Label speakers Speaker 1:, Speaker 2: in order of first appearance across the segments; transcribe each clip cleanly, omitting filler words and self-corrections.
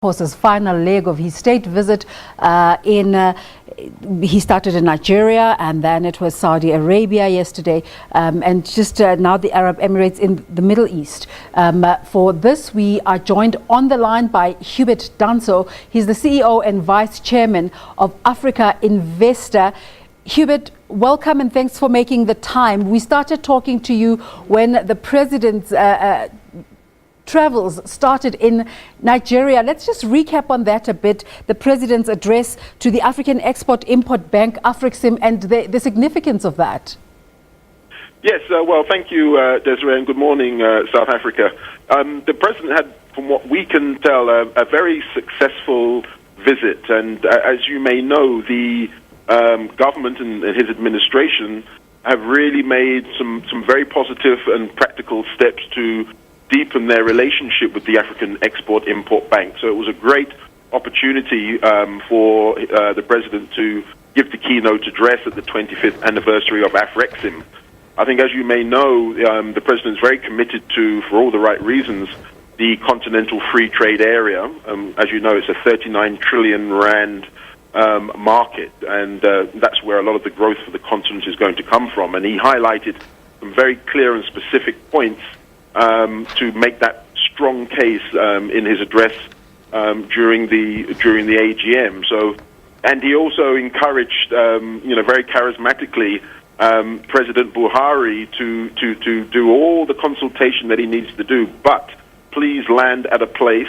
Speaker 1: Ramaphosa's final leg of his state visit he started in Nigeria, and then it was Saudi Arabia yesterday, and just now the Arab Emirates in the Middle East. For this, we are joined on the line by Hubert Danso. He's the CEO and Vice Chairman of Africa Investor. Hubert, welcome and thanks for making the time. We started talking to you when the president's travels started in Nigeria. Let's just recap on that a bit. The president's address to the African Export-Import Bank, Afrixim, and the significance of that.
Speaker 2: Yes, well, thank you, Desiree, and good morning, South Africa. The president had, from what we can tell, a very successful visit. And as you may know, the government and his administration have really made some very positive and practical steps to deepen their relationship with the African Export-Import Bank. So it was a great opportunity for the president to give the keynote address at the 25th anniversary of Afrixim. I think, as you may know, the president is very committed to, for all the right reasons, the continental free trade area. As you know, it's a 39 trillion rand market, and that's where a lot of the growth for the continent is going to come from. And he highlighted some very clear and specific points to make that strong case in his address during the AGM. So, and he also encouraged, very charismatically, President Buhari to do all the consultation that he needs to do, but please land at a place,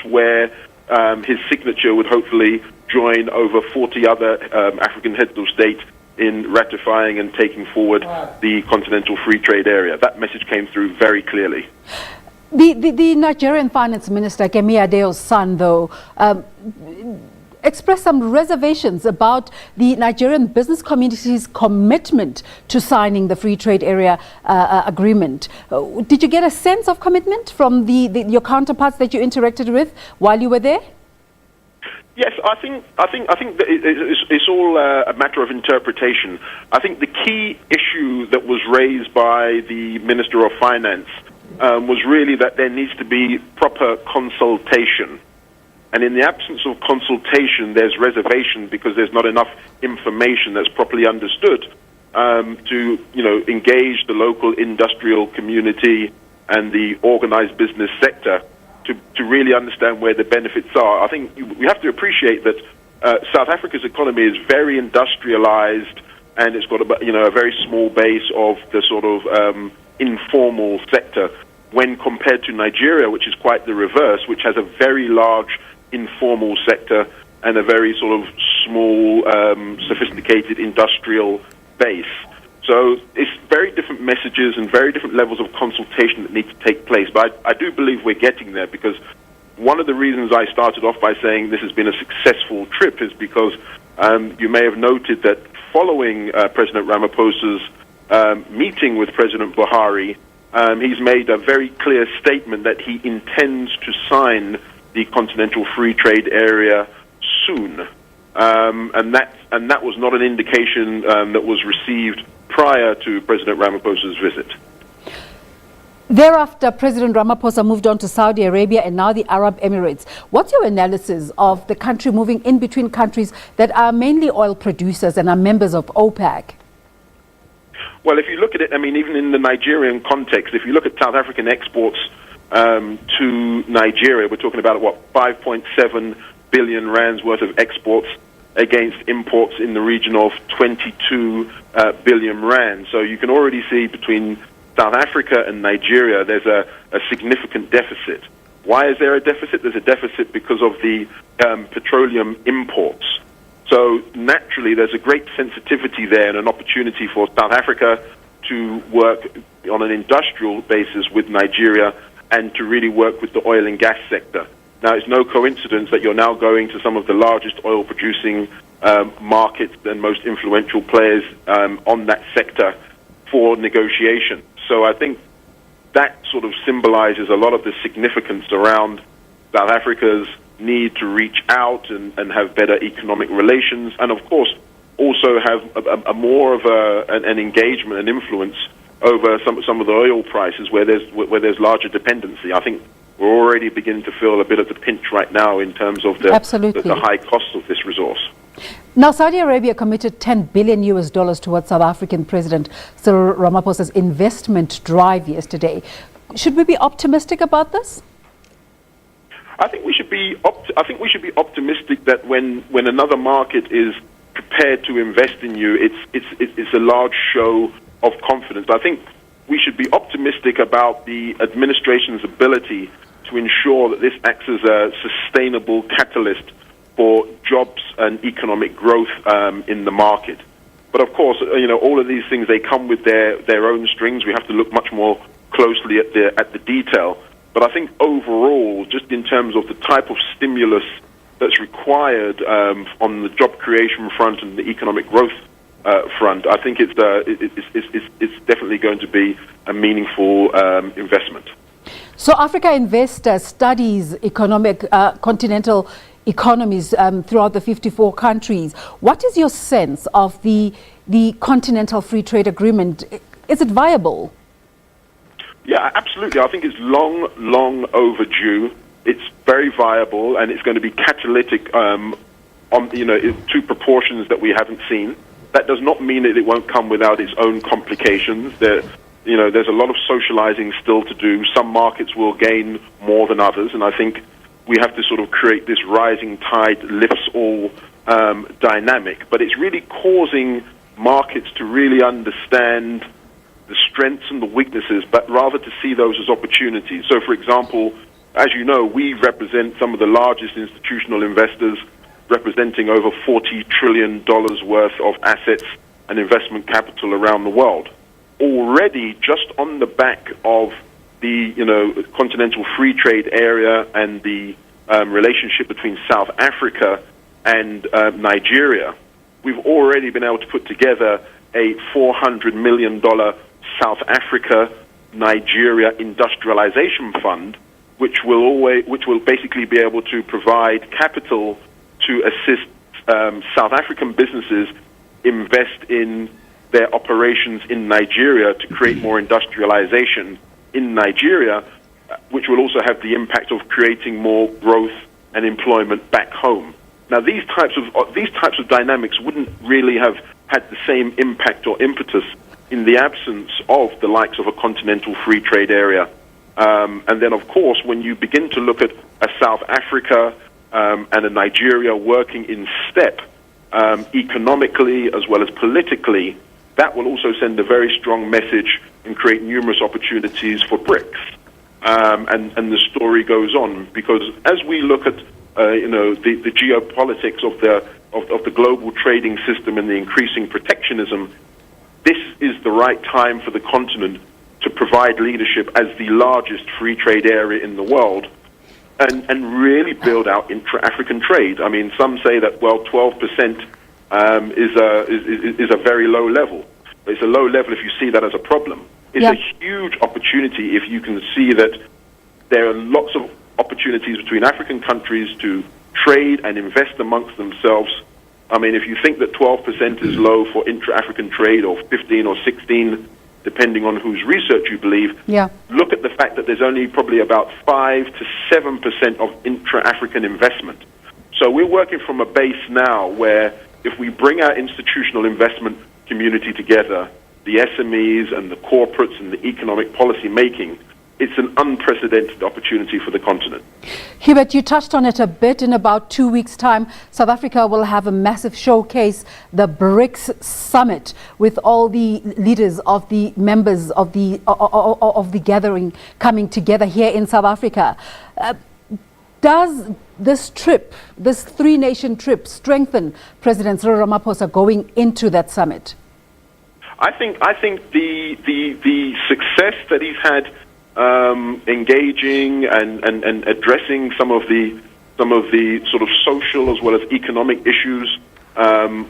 Speaker 2: where his signature would hopefully join over 40 other African heads of state in ratifying and taking forward the continental free trade area. That message came through very clearly.
Speaker 1: The Nigerian Finance Minister, Kemi Adeo's son, though, expressed some reservations about the Nigerian business community's commitment to signing the free trade area agreement. Did you get a sense of commitment from your counterparts that you interacted with while you were there?
Speaker 2: Yes, I think that it's all a matter of interpretation. I think the key issue that was raised by the Minister of Finance was really that there needs to be proper consultation. And in the absence of consultation, there's reservation because there's not enough information that's properly understood to engage the local industrial community and the organized business sector to really understand where the benefits are. I think we have to appreciate that South Africa's economy is very industrialized, and it's got a very small base of the sort of informal sector when compared to Nigeria, which is quite the reverse, which has a very large informal sector and a very sort of small, sophisticated industrial base. So it's very different messages and very different levels of consultation that need to take place. But I do believe we're getting there, because one of the reasons I started off by saying this has been a successful trip is because you may have noted that following President Ramaphosa's meeting with President Buhari, he's made a very clear statement that he intends to sign the Continental Free Trade Area soon. And that was not an indication that was received prior to President Ramaphosa's visit.
Speaker 1: Thereafter, President Ramaphosa moved on to Saudi Arabia and now the Arab Emirates. What's your analysis of the country moving in between countries that are mainly oil producers and are members of OPEC?
Speaker 2: Well, if you look at it, even in the Nigerian context, if you look at South African exports to Nigeria, we're talking about, 5.7 billion rands worth of exports against imports in the region of 22 billion rand. So you can already see between South Africa and Nigeria there's a significant deficit. Why is there a deficit? There's a deficit because of the petroleum imports. So naturally there's a great sensitivity there and an opportunity for South Africa to work on an industrial basis with Nigeria and to really work with the oil and gas sector. Now, it's no coincidence that you're now going to some of the largest oil-producing markets and most influential players on that sector for negotiation. So I think that sort of symbolizes a lot of the significance around South Africa's need to reach out and have better economic relations, and of course also have a more of an engagement and influence over some of the oil prices where there's larger dependency. I think we're already beginning to feel a bit of the pinch right now in terms of the high cost of this resource.
Speaker 1: Now, Saudi Arabia committed $10 billion towards South African President Cyril Ramaphosa's investment drive yesterday. Should we be optimistic about this?
Speaker 2: I think we should be optimistic that when another market is prepared to invest in you, it's a large show of confidence. I think we should be optimistic about the administration's ability to ensure that this acts as a sustainable catalyst for jobs and economic growth in the market. But of course, all of these things, they come with their own strings. We have to look much more closely at the detail. But I think overall, just in terms of the type of stimulus that's required on the job creation front and the economic growth front, I think it's definitely going to be a meaningful investment.
Speaker 1: So Africa Invest studies continental economies throughout the 54 countries. What is your sense of the Continental Free Trade Agreement? Is it viable?
Speaker 2: Yeah, absolutely. I think it's long overdue. It's very viable, and it's going to be catalytic to proportions that we haven't seen. That does not mean that it won't come without its own complications. There's a lot of socializing still to do. Some markets will gain more than others, and I think we have to sort of create this rising tide lifts all dynamic. But it's really causing markets to really understand the strengths and the weaknesses, but rather to see those as opportunities. So, for example, as you know, we represent some of the largest institutional investors, representing over $40 trillion worth of assets and investment capital around the world. Already, just on the back of the continental free trade area and the relationship between South Africa and Nigeria, we've already been able to put together a $400 million South Africa-Nigeria industrialization fund, which will basically be able to provide capital to assist South African businesses invest in their operations in Nigeria to create more industrialization in Nigeria, which will also have the impact of creating more growth and employment back home. Now, these types of dynamics wouldn't really have had the same impact or impetus in the absence of the likes of a continental free trade area. And then, of course, when you begin to look at a South Africa and a Nigeria working in step economically as well as politically, that will also send a very strong message and create numerous opportunities for BRICS. And the story goes on, because as we look at the geopolitics of the global trading system and the increasing protectionism, this is the right time for the continent to provide leadership as the largest free trade area in the world and really build out intra-African trade. I mean, some say that, 12% is a very low level. It's a low level if you see that as a problem. It's a huge opportunity if you can see that there are lots of opportunities between African countries to trade and invest amongst themselves. I mean, if you think that 12% is low for intra-African trade, or 15 or 16, depending on whose research you believe, look at the fact that there's only probably about 5 to 7% of intra-African investment. So we're working from a base now where if we bring our institutional investment community together, the SMEs and the corporates and the economic policy making, it's an unprecedented opportunity for the continent.
Speaker 1: Hubert, you touched on it a bit. In about 2 weeks' time, South Africa will have a massive showcase, the BRICS Summit, with all the leaders of the members of the gathering coming together here in South Africa. Does this trip, this three-nation trip, strengthen President Cyril Ramaphosa going into that summit?
Speaker 2: I think the success that he's had engaging and addressing some of the sort of social as well as economic issues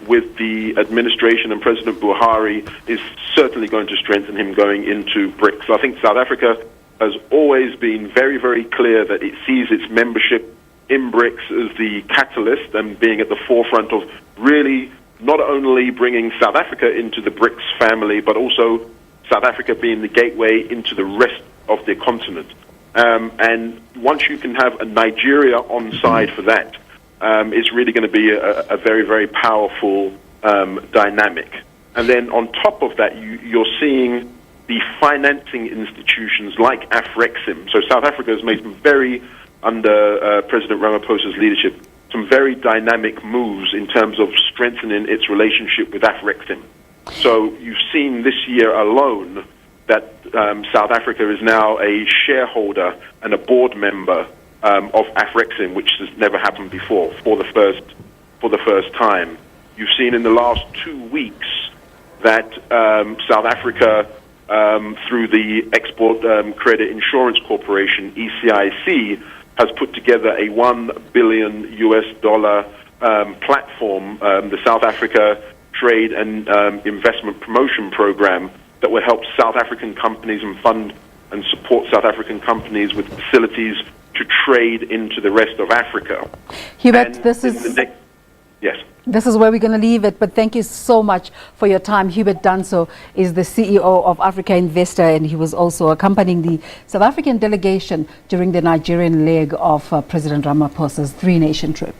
Speaker 2: with the administration and President Buhari is certainly going to strengthen him going into BRICS. I think South Africa has always been very, very clear that it sees its membership in BRICS as the catalyst and being at the forefront of really not only bringing South Africa into the BRICS family, but also South Africa being the gateway into the rest of the continent. And once you can have a Nigeria on side for that, it's really going to be a very, very powerful dynamic. And then on top of that, you're seeing the financing institutions like Afrexim. So South Africa has made some under President Ramaphosa's leadership, some very dynamic moves in terms of strengthening its relationship with Afrexim. So you've seen this year alone that South Africa is now a shareholder and a board member of Afrexim, which has never happened before, for the first time. You've seen in the last 2 weeks that South Africa, through the Export Credit Insurance Corporation, ECIC, has put together a $1 billion platform, the South Africa Trade and Investment Promotion Program, that will help South African companies and fund and support South African companies with facilities to trade into the rest of Africa.
Speaker 1: Hubert, this is where we're going to leave it, but thank you so much for your time. Hubert Danso is the CEO of Africa Investor, and he was also accompanying the South African delegation during the Nigerian leg of President Ramaphosa's three-nation trip.